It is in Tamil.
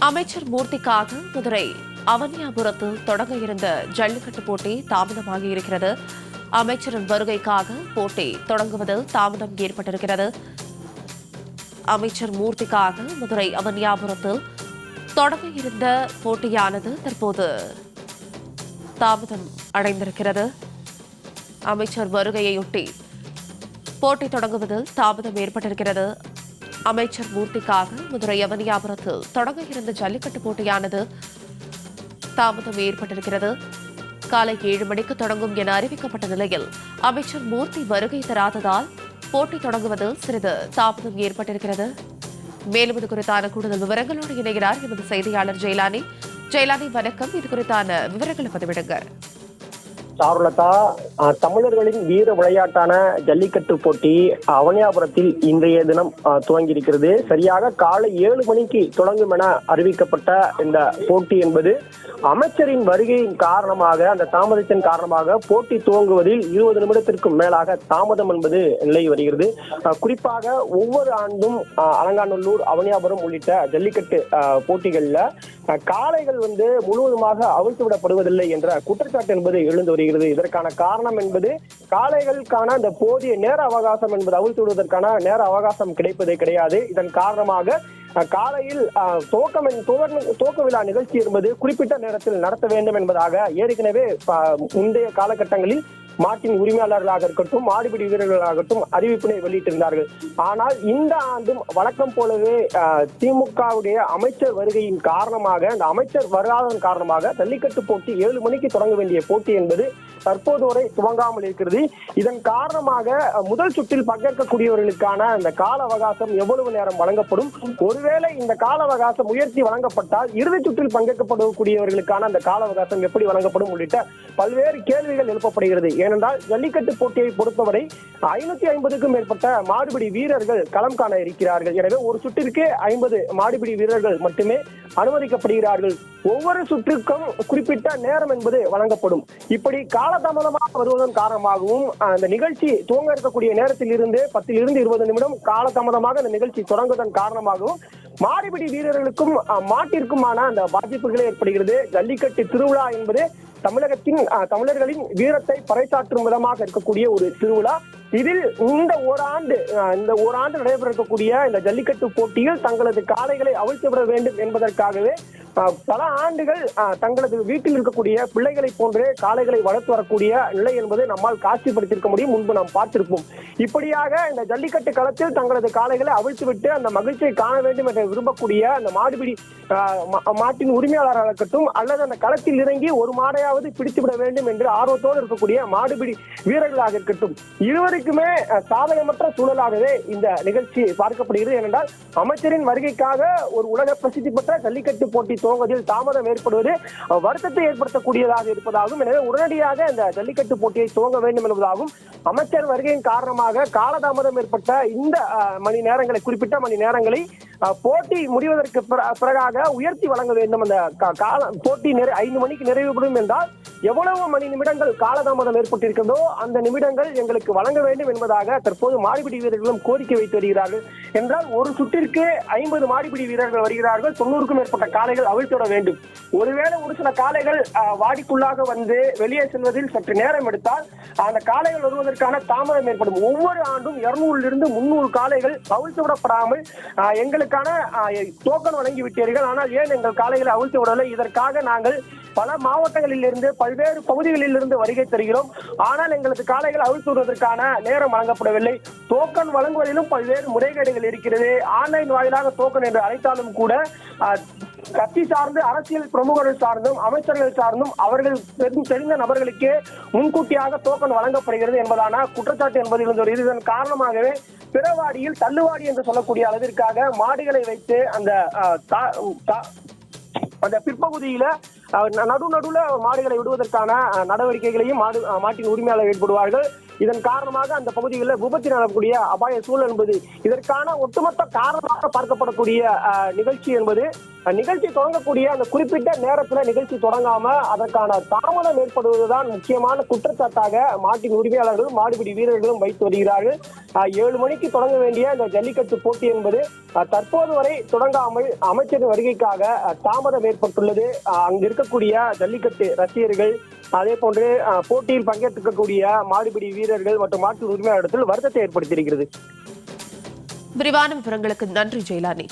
அமைச்சர் மூர்த்திக்காக மதுரை அவனியாபுரத்தில் தொடங்க இருந்த ஜல்லிக்கட்டு போட்டி தாமதமாகி இருக்கிறது. அமைச்சரின் வருகைக்காக போட்டி தொடங்குவதில் தாமதம் ஏற்பட்டிருக்கிறது. அமைச்சர் மூர்த்திக்காக மதுரை அவனியாபுரத்தில் தொடங்க இருந்த போட்டியானது தற்போது தாமதம் அடைந்திருக்கிறது. அமைச்சர் வருகையொட்டி போட்டி தொடங்குவதில் தாமதம் ஏற்பட்டிருக்கிறது. அமைச்சர் மூர்த்திக்காக மதுரை அவனியாபுரத்தில் தொடங்க இருந்த ஜல்லிக்கட்டு போட்டியானது தாமதம் ஏற்பட்டிருக்கிறது. காலை 7 மணிக்கு தொடங்கும் என அறிவிக்கப்பட்ட நிலையில் அமைச்சர் மூர்த்தி வருகை தராததால் போட்டி தொடங்குவதில் சிறிது தாமதம் ஏற்பட்டிருக்கிறது. மேலும் இது குறித்தான கூடுதல் விவரங்களோடு இணைகிறார் எமது செய்தியாளர் ஜெயலானி. ஜெயலானி, வணக்கம். இது குறித்தான விவரங்களை பதிவிடுங்க. சாருலதா, தமிழர்களின் வீர விளையாட்டான ஜல்லிக்கட்டு போட்டி அவனியாபுரத்தில் இன்றைய தினம் துவங்கி இருக்கிறது. சரியாக காலை 7 மணிக்கு தொடங்கும் என அறிவிக்கப்பட்ட இந்த போட்டி என்பது அமைச்சரின் வருகையின் காரணமாக, அந்த தாமதத்தின் காரணமாக போட்டி துவங்குவதில் 20 நிமிடத்திற்கும் மேலாக தாமதம் என்பது நிலை வருகிறது. குறிப்பாக ஒவ்வொரு ஆண்டும் அலங்காநல்லூர், அவனியாபுரம் உள்ளிட்ட ஜல்லிக்கட்டு போட்டிகளில் காளைகள் முழுவதுமாக அவிழ்த்து விடப்படுவதில்லை என்ற குற்றச்சாட்டு என்பது எழுந்து வருகிறது. இதற்கான காரணம் என்பது காளைகளுக்கான அந்த போதிய நேர அவகாசம் என்பது அவிழ்த்து விடுவதற்கான நேர அவகாசம் கிடைப்பதே கிடையாது. இதன் காரணமாக காலையில் துவக்க விழா நிகழ்ச்சி என்பது குறிப்பிட்ட நேரத்தில் நடத்த வேண்டும் என்பதாக ஏற்கனவே முந்தைய காலகட்டங்களில் மாட்டின் உரிமையாளர்களாக இருக்கட்டும், மாடுபிடி வீரர்களாகட்டும் அறிவிப்பினை வெளியிட்டிருந்தார்கள். ஆனால் இந்த ஆண்டும் வழக்கம் போலவே திமுகவுடைய அமைச்சர் வருகையின் காரணமாக, அந்த அமைச்சர் வராதன் காரணமாக ஜல்லிக்கட்டு போட்டி 7 மணிக்கு தொடங்க வேண்டிய போட்டி என்பது தற்போது வரை துவங்காமல் இருக்கிறது. இதன் காரணமாக முதல் சுற்றில் பங்கேற்கக்கூடியவர்களுக்கான அந்த கால அவகாசம் எவ்வளவு நேரம் வழங்கப்படும், ஒருவேளை இந்த கால அவகாசம் உயர்த்தி வழங்கப்பட்டால் இறுதி சுற்றில் பங்கேற்கப்படக்கூடியவர்களுக்கான அந்த கால அவகாசம் எப்படி வழங்கப்படும் உள்ளிட்ட பல்வேறு கேள்விகள் எழுப்பப்படுகிறது. ஏனென்றால் ஜல்லிக்கட்டு போட்டியை பொறுத்தவரை 550க்கும் மேற்பட்ட மாடுபிடி வீரர்கள் களம் காண இருக்கிறார்கள். எனவே ஒரு சுற்றிற்கு 50 மாடுபிடி வீரர்கள் மட்டுமே அனுமதிக்கப்படுகிறார்கள். ஒவ்வொரு சுற்றுக்கும் குறிப்பிட்ட நேரம் என்பது வழங்கப்படும். இப்படி காலதாமதமாக வருவதன் காரணமாகவும் அந்த நிகழ்ச்சி துவங்க இருக்கக்கூடிய நேரத்தில் இருந்து 10 இருந்து 20 நிமிடம் காலதாமதமாக அந்த நிகழ்ச்சி தொடங்குவதன் காரணமாகவும் மாடுபிடி வீரர்களுக்கும் மாட்டிற்குமான அந்த பாதிப்புகளே ஏற்படுகிறது. ஜல்லிக்கட்டு திருவிழா என்பது தமிழர்களின் வீரத்தை பறைசாற்றும் விதமாக இருக்கக்கூடிய ஒரு திருவிழா. இதில் இந்த ஓராண்டு நடைபெற இருக்கக்கூடிய இந்த ஜல்லிக்கட்டு போட்டியில் தங்களது காளைகளை அவிழ்த்து விட வேண்டும் என்பதற்காகவே பல ஆண்டுகள் தங்களது வீட்டில் இருக்கக்கூடிய பிள்ளைகளை போன்றே காளைகளை வளர்த்து வரக்கூடிய நிலை என்பது நம்மால் காட்சிப்படுத்தியிருக்க முடியும். முன்பு நாம் பார்த்திருப்போம். இப்படியாக இந்த ஜல்லிக்கட்டு களத்தில் தங்களது காளைகளை அவிழ்த்துவிட்டு அந்த மகிழ்ச்சியை காண வேண்டும் என்று விரும்பக்கூடிய அந்த மாட்டின் உரிமையாளராக இருக்கட்டும், அல்லது அந்த களத்தில் இறங்கி ஒரு மாடையாவது பிடித்துவிட வேண்டும் என்று ஆர்வத்தோடு இருக்கக்கூடிய மாடுபிடி வீரர்களாக இருக்கட்டும், இருவருக்குமே சாதகமற்ற சூழலாகவே இந்த நிகழ்ச்சி பார்க்கப்படுகிறது. ஏனென்றால் அமைச்சரின் வருகைக்காக ஒரு உலக பிரசித்தி பெற்ற ஜல்லிக்கட்டு போட்டி துவங்குவதில் தாமதம் ஏற்படுவது வருத்தத்தை ஏற்படுத்தக்கூடியதாக இருப்பதாகவும், எனவே உடனடியாக இந்த ஜல்லிக்கட்டு போட்டியை துவங்க வேண்டும் என்பதாகவும், அமைச்சர் வருகையின் காரணமாக காலதாமதம் ஏற்பட்ட இந்த குறிப்பிட்ட மணி நேரங்களை போட்டி முடிவதற்கு பிறகாக உயர்த்தி வழங்க வேண்டும். அந்த போட்டி 5 மணிக்கு நிறைவு பெறும் என்றால் எவ்வளவு மணி நிமிடங்கள் காலதாமதம் ஏற்பட்டிருக்கிறதோ அந்த நிமிடங்கள் எங்களுக்கு வழங்க வேண்டும் என்பதாக தற்போது மாடுபிடி வீரர்களும் கோரிக்கை வைத்து வருகிறார்கள். என்றால் ஒரு சுற்றிற்கு 50 மாடுபிடி வீரர்கள் வருகிறார்கள். 90க்கும் மேற்பட்ட காளைகள் அவிழ்த்துவிட வேண்டும். ஒருவேளை ஒரு சில காளைகள் வாடிக்குள்ளாக வெளியே செல்வதில் சற்று நேரம் எடுத்தால் அந்த காளைகள் வருவதற்கான தாமதம் ஏற்படும். ஒவ்வொரு ஆண்டும் 200 - 300 காளைகள் அவிழ்த்து விடப்படாமல் எங்களுக்கான டோக்கன் வழங்கி விட்டீர்கள், ஆனால் ஏன் எங்கள் காளைகளை அவிழ்த்து விடவில்லை? இதற்காக நாங்கள் பல மாவட்டங்களில் இருந்து பல்வேறு பகுதிகளில் இருந்து வருகை தருகிறோம், ஆனால் எங்களது காளைகள் அவிழ்த்து விடுவதற்கான நேரம் வழங்கப்படவில்லை. டோக்கன் வழங்குவதிலும் பல்வேறு முறைகேடுகள் இருக்கிறது. ஆன்லைன் வாயிலாக டோக்கன் என்று அழைத்தாலும் கூட கட்சி சார்ந்து, அரசியல் பிரமுகர்கள் சார்ந்தும், அமைச்சர்கள் சார்ந்தும் அவர்கள் தெரிந்த நபர்களுக்கே முன்கூட்டியாக டோக்கன் வழங்கப்படுகிறது என்பதான குற்றச்சாட்டு என்பது இருந்தது. இதன் காரணமாகவே பிறவாடியில் தள்ளுவாடி என்று சொல்லக்கூடிய அளவிற்காக மாடுகளை வைத்து அந்த பிற்பகுதியில நடுவுல மாடுகளை விடுவதற்கான நடவடிக்கைகளையும் மாட்டின் உரிமையாளர் ஈடுபடுவார்கள். இதன் காரணமாக அந்த பகுதிகளில் விபத்து நடக்கக்கூடிய அபாய சூழல் என்பது இதற்கான ஒட்டுமொத்த காரணமாக பார்க்கப்படக்கூடிய நிகழ்ச்சி என்பது நிகழ்ச்சி தொடங்கக்கூடிய அந்த குறிப்பிட்ட நேரத்துல நிகழ்ச்சி தொடங்காம அதற்கான தாமதம் ஏற்படுவதுதான் முக்கியமான குற்றச்சாட்டாக மாட்டின் உரிமையாளர்களும் மாடுபிடி வீரர்களும் வைத்து வருகிறார்கள். 7 மணிக்கு தொடங்க வேண்டிய இந்த ஜல்லிக்கட்டு போட்டி என்பது தற்போது வரை தொடங்காமல் அமைச்சரின் வருகைக்காக தாமதம் ஏற்பட்டுள்ளது. அங்கு இருக்கக்கூடிய ஜல்லிக்கட்டு ரசிகர்கள், அதே போன்று போட்டியில் பங்கேற்கக்கூடிய மாடுபிடி வீரர்கள் மற்றும் மாட்டு உரிமையாளர்கள் வருத்தத்தை ஏற்படுத்தியிருக்கிறது. விரிவான விவரங்களுக்கு நன்றி ஜெயலானி.